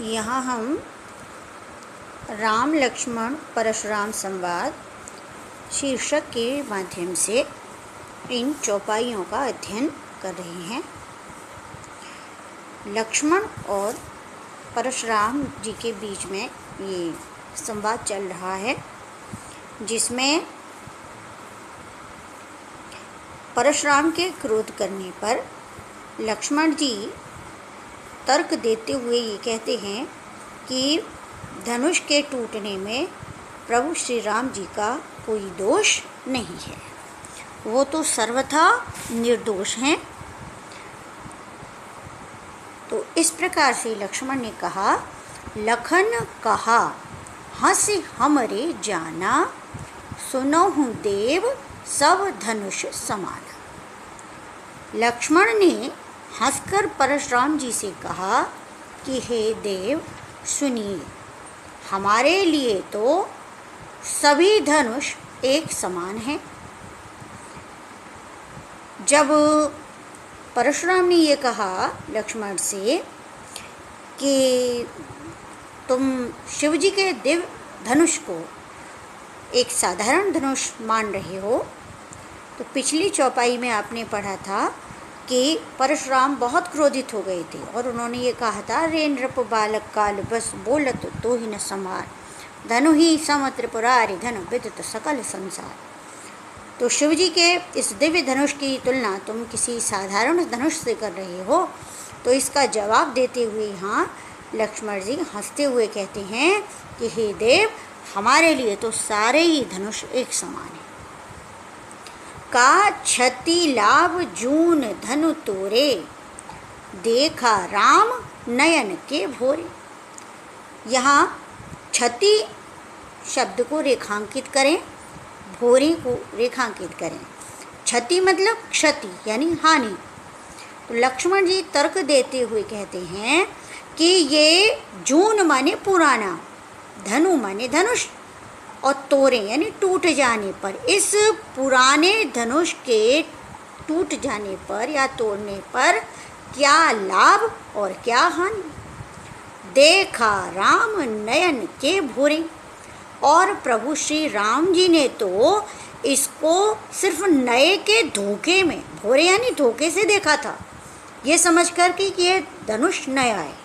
यहाँ हम राम लक्ष्मण परशुराम संवाद शीर्षक के माध्यम से इन चौपाइयों का अध्ययन कर रहे हैं। लक्ष्मण और परशुराम जी के बीच में ये संवाद चल रहा है, जिसमें परशुराम के क्रोध करने पर लक्ष्मण जी तर्क देते हुए ये कहते हैं कि धनुष के टूटने में प्रभु श्री राम जी का कोई दोष नहीं है, वो तो सर्वथा निर्दोष हैं। तो इस प्रकार से लक्ष्मण ने कहा, लखन कहा हंस हमरे जाना, सुनहु देव सब धनुष समाना। लक्ष्मण ने हंसकर परशुराम जी से कहा कि हे देव सुनिए, हमारे लिए तो सभी धनुष एक समान हैं। जब परशुराम ने ये कहा लक्ष्मण से कि तुम शिव जी के दिव्य धनुष को एक साधारण धनुष मान रहे हो, तो पिछली चौपाई में आपने पढ़ा था कि परशुराम बहुत क्रोधित हो गए थे और उन्होंने ये कहा था, रे नृप बालक काल बस बोलत तो ही न समार, धनु ही सम त्रिपुरारि धनु विदित सकल संसार। तो शिव जी के इस दिव्य धनुष की तुलना तुम किसी साधारण धनुष से कर रहे हो। तो इसका जवाब देते हुए यहाँ लक्ष्मण जी हंसते हुए कहते हैं कि हे देव, हमारे लिए तो सारे ही धनुष एक समान हैं। का क्षति लाभ जून धनु तोरे, देखा राम नयन के भोरे। यहाँ क्षति शब्द को रेखांकित करें, भोरे को रेखांकित करें। क्षति मतलब क्षति यानी हानि। तो लक्ष्मण जी तर्क देते हुए कहते हैं कि ये जून माने पुराना, धनु माने धनुष, और तोरे यानी टूट जाने पर, इस पुराने धनुष के टूट जाने पर या तोड़ने पर क्या लाभ और क्या हानि। देखा राम नयन के भोरे, और प्रभु श्री राम जी ने तो इसको सिर्फ नए के धोखे में, भोरे यानी धोखे से देखा था, ये समझ कर कि ये धनुष नया है।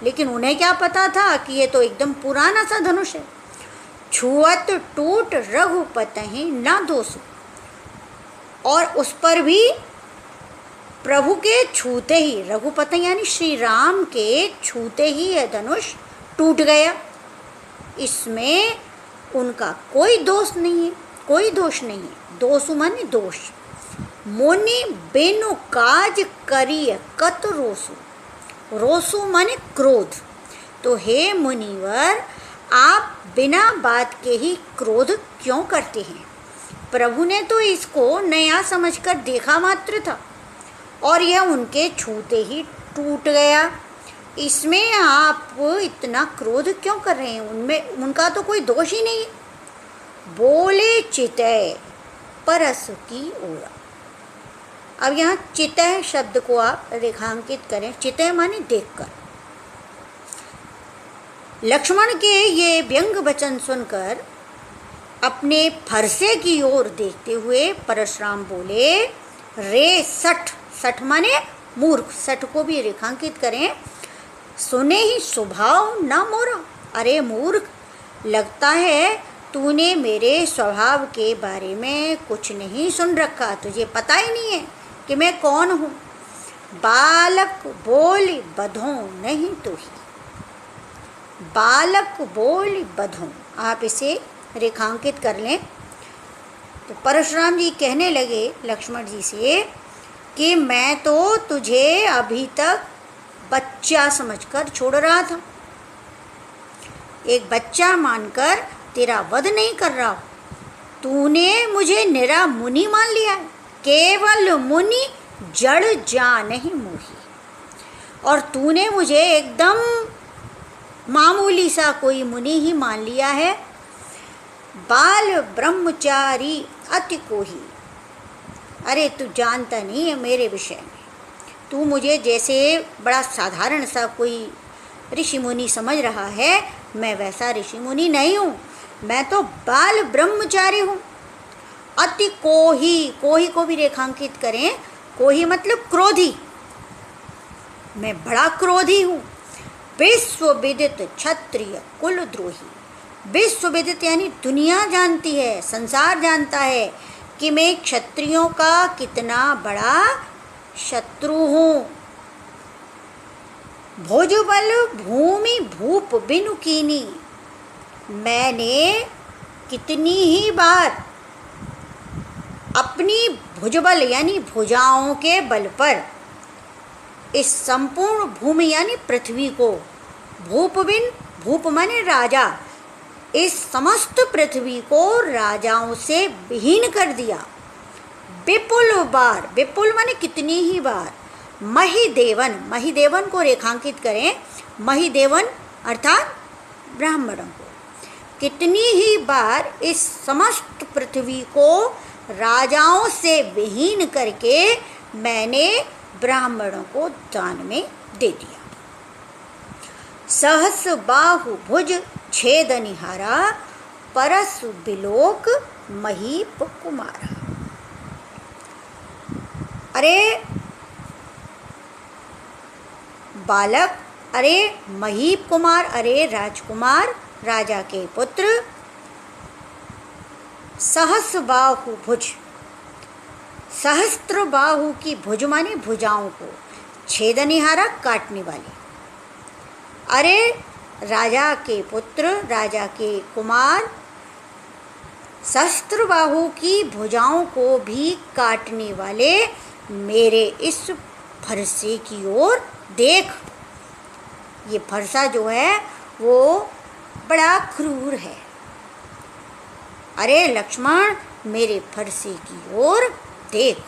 लेकिन उन्हें क्या पता था कि ये तो एकदम पुराना सा धनुष है। छुअत टूट रघुपतहि न दोषु, और उस पर भी प्रभु के छूते ही, रघुपति यानी श्री राम के छूते ही यह धनुष टूट गया। इसमें उनका कोई दोष नहीं है, कोई दोष नहीं है। दोष माने दोष। मोनि बेनु काज करिय कत रोसु, रोसु माने क्रोध। तो हे मुनिवर, आप बिना बात के ही क्रोध क्यों करते हैं? प्रभु ने तो इसको नया समझकर देखा मात्र था और यह उनके छूते ही टूट गया। इसमें आप इतना क्रोध क्यों कर रहे हैं? उनमें उनका तो कोई दोष ही नहीं है। बोले चितय परस की ओरा। अब यहाँ चितय शब्द को आप रेखांकित करें। चितय माने देखकर। लक्ष्मण के ये व्यंग वचन सुनकर अपने फरसे की ओर देखते हुए परशुराम बोले, रे सठ, सठ माने मूर्ख, सठ को भी रेखांकित करें। सुने ही स्वभाव न मोरा। अरे मूर्ख, लगता है तूने मेरे स्वभाव के बारे में कुछ नहीं सुन रखा, तुझे पता ही नहीं है कि मैं कौन हूँ। बालक बोल बधो नहीं तो ही, बालक बोल बधो, आप इसे रेखांकित कर लें। तो परशुराम जी कहने लगे लक्ष्मण जी से कि मैं तो तुझे अभी तक बच्चा समझकर छोड़ रहा था, एक बच्चा मानकर तेरा वध नहीं कर रहा हूँ। तूने मुझे निरा मुनि मान लिया है, केवल मुनि जड़ जा नहीं मोही, और तूने मुझे एकदम मामूली सा कोई मुनि ही मान लिया है। बाल ब्रह्मचारी अति को ही, अरे तू जानता नहीं है मेरे विषय में, तू मुझे जैसे बड़ा साधारण सा कोई ऋषि मुनि समझ रहा है, मैं वैसा ऋषि मुनि नहीं हूँ, मैं तो बाल ब्रह्मचारी हूँ। अति कोही, कोही को भी रेखांकित करें, कोही मतलब क्रोधी, मैं बड़ा क्रोधी हूँ। विश्व विदित क्षत्रिय कुल द्रोही, विश्व विदित यानी दुनिया जानती है, संसार जानता है कि मैं क्षत्रियों का कितना बड़ा शत्रु हूँ। भुजबल भूमि भूप बिनु कीनी, मैंने कितनी ही बार अपनी भुजबल यानी भुजाओं के बल पर इस संपूर्ण भूमि यानी पृथ्वी को, भूप बिन, भूप माने राजा, इस समस्त पृथ्वी को राजाओं से विहीन कर दिया। विपुल बार, विपुल माने कितनी ही बार। महिदेवन, महिदेवन को रेखांकित करें, महिदेवन अर्थात ब्राह्मणों को, कितनी ही बार इस समस्त पृथ्वी को राजाओं से विहीन करके मैंने ब्राह्मणों को दान में दे दिया। सहस बाहु भुज छेद निहारा, परस बिलोक महीप कुमारा। अरे बालक, अरे महीप कुमार, अरे राजकुमार, राजा के पुत्र, सहस बाहु भुज, सहस्त्र बाहु की भुज माने भुजाओं को, छेदनिहारा काटने वाले। अरे राजा के पुत्र, राजा के कुमार, सहस्त्र बाहु की भुजाओं को भी काटने वाले मेरे इस फरसे की ओर देख। ये फरसा जो है वो बड़ा क्रूर है। अरे लक्ष्मण, मेरे फरसे की ओर देख।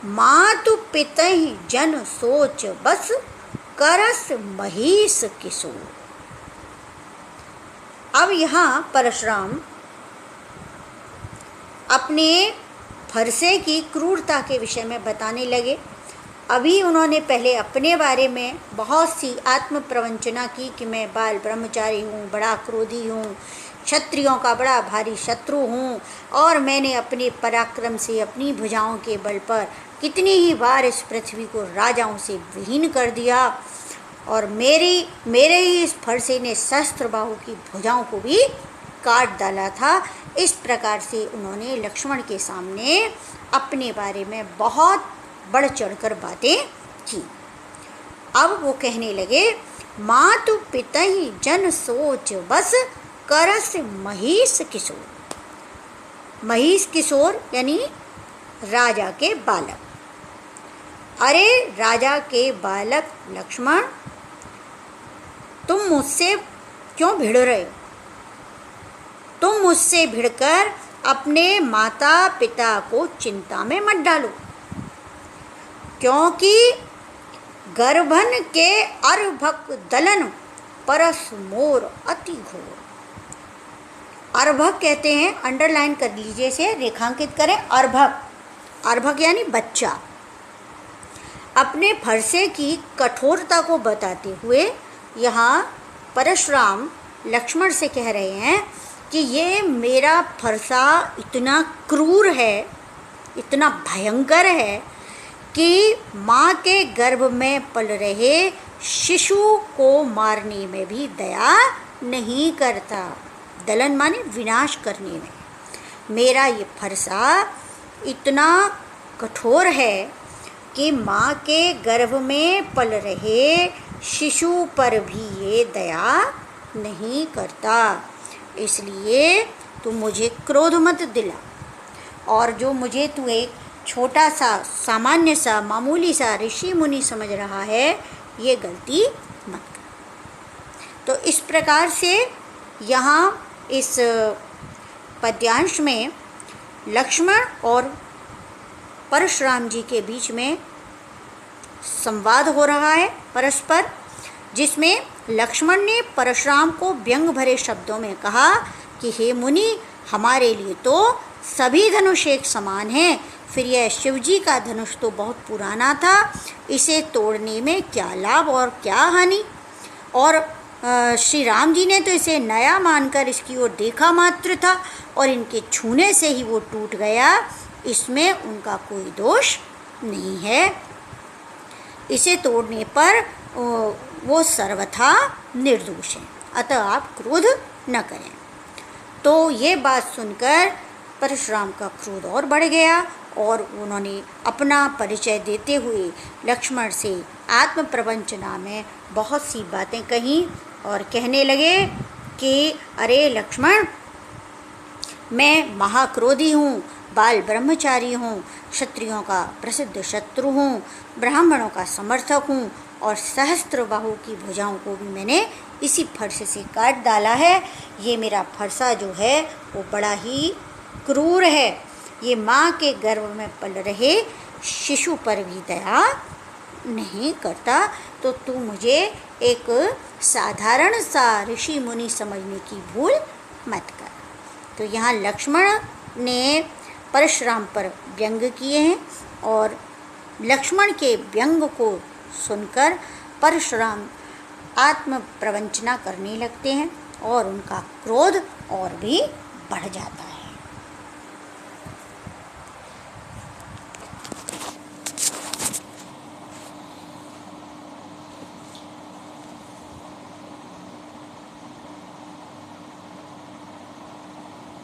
मातु पितहि जन सोच बस, करस महिष किशोर। अब यहाँ परशुराम अपने फरसे की क्रूरता के विषय में बताने लगे। अभी उन्होंने पहले अपने बारे में बहुत सी आत्म प्रवंचना की कि मैं बाल ब्रह्मचारी हूँ, बड़ा क्रोधी हूँ, क्षत्रियों का बड़ा भारी शत्रु हूँ, और मैंने अपने पराक्रम से अपनी भुजाओं के बल पर कितनी ही बार इस पृथ्वी को राजाओं से विहीन कर दिया, और मेरे ही इस फरसे ने सहस्त्र बाहु की भुजाओं को भी काट डाला था। इस प्रकार से उन्होंने लक्ष्मण के सामने अपने बारे में बहुत बढ़ चढ़कर बातें की। अब वो कहने लगे, मातु पितहि जन सोच बस, करस महिष किशोर। महिष किशोर यानी राजा के बालक। अरे राजा के बालक लक्ष्मण, तुम मुझसे क्यों भिड़ रहे हो? तुम मुझसे भिड़कर अपने माता पिता को चिंता में मत डालो, क्योंकि गर्भन के अर्भक दलन, परस मोर अति घोर। अर्भक कहते हैं, अंडरलाइन कर लीजिए, से रेखांकित करें, अर्भक, अर्भक यानी बच्चा। अपने फरसे की कठोरता को बताते हुए यहाँ परशुराम लक्ष्मण से कह रहे हैं कि ये मेरा फरसा इतना क्रूर है, इतना भयंकर है कि माँ के गर्भ में पल रहे शिशु को मारने में भी दया नहीं करता। दलन माने विनाश करने में। मेरा ये फरसा इतना कठोर है कि माँ के गर्भ में पल रहे शिशु पर भी ये दया नहीं करता। इसलिए तू मुझे क्रोध मत दिला, और जो मुझे तू एक छोटा सा, सामान्य सा, मामूली सा ऋषि मुनि समझ रहा है, ये गलती मत कर। तो इस प्रकार से यहाँ इस पद्यांश में लक्ष्मण और परशुराम जी के बीच में संवाद हो रहा है परस्पर, जिसमें लक्ष्मण ने परशुराम को व्यंग भरे शब्दों में कहा कि हे मुनि, हमारे लिए तो सभी धनुष एक समान हैं, फिर यह शिवजी का धनुष तो बहुत पुराना था, इसे तोड़ने में क्या लाभ और क्या हानि। और श्री राम जी ने तो इसे नया मानकर इसकी ओर देखा मात्र था और इनके छूने से ही वो टूट गया, इसमें उनका कोई दोष नहीं है। इसे तोड़ने पर वो सर्वथा निर्दोष है, अतः आप क्रोध न करें। तो ये बात सुनकर परशुराम का क्रोध और बढ़ गया और उन्होंने अपना परिचय देते हुए लक्ष्मण से आत्म प्रवंचना में बहुत सी बातें कहीं और कहने लगे कि अरे लक्ष्मण, मैं महाक्रोधी हूँ, बाल ब्रह्मचारी हूँ, क्षत्रियों का प्रसिद्ध शत्रु हूँ, ब्राह्मणों का समर्थक हूँ और सहस्त्रबाहु की भुजाओं को भी मैंने इसी फरसे से काट डाला है। ये मेरा फरसा जो है वो बड़ा ही क्रूर है, ये माँ के गर्भ में पल रहे शिशु पर भी दया नहीं करता। तो तू मुझे एक साधारण सा ऋषि मुनि समझने की भूल मत कर। तो यहाँ लक्ष्मण ने परशुराम पर व्यंग किए हैं और लक्ष्मण के व्यंग को सुनकर परशुराम आत्म प्रवंचना करने लगते हैं और उनका क्रोध और भी बढ़ जाता है।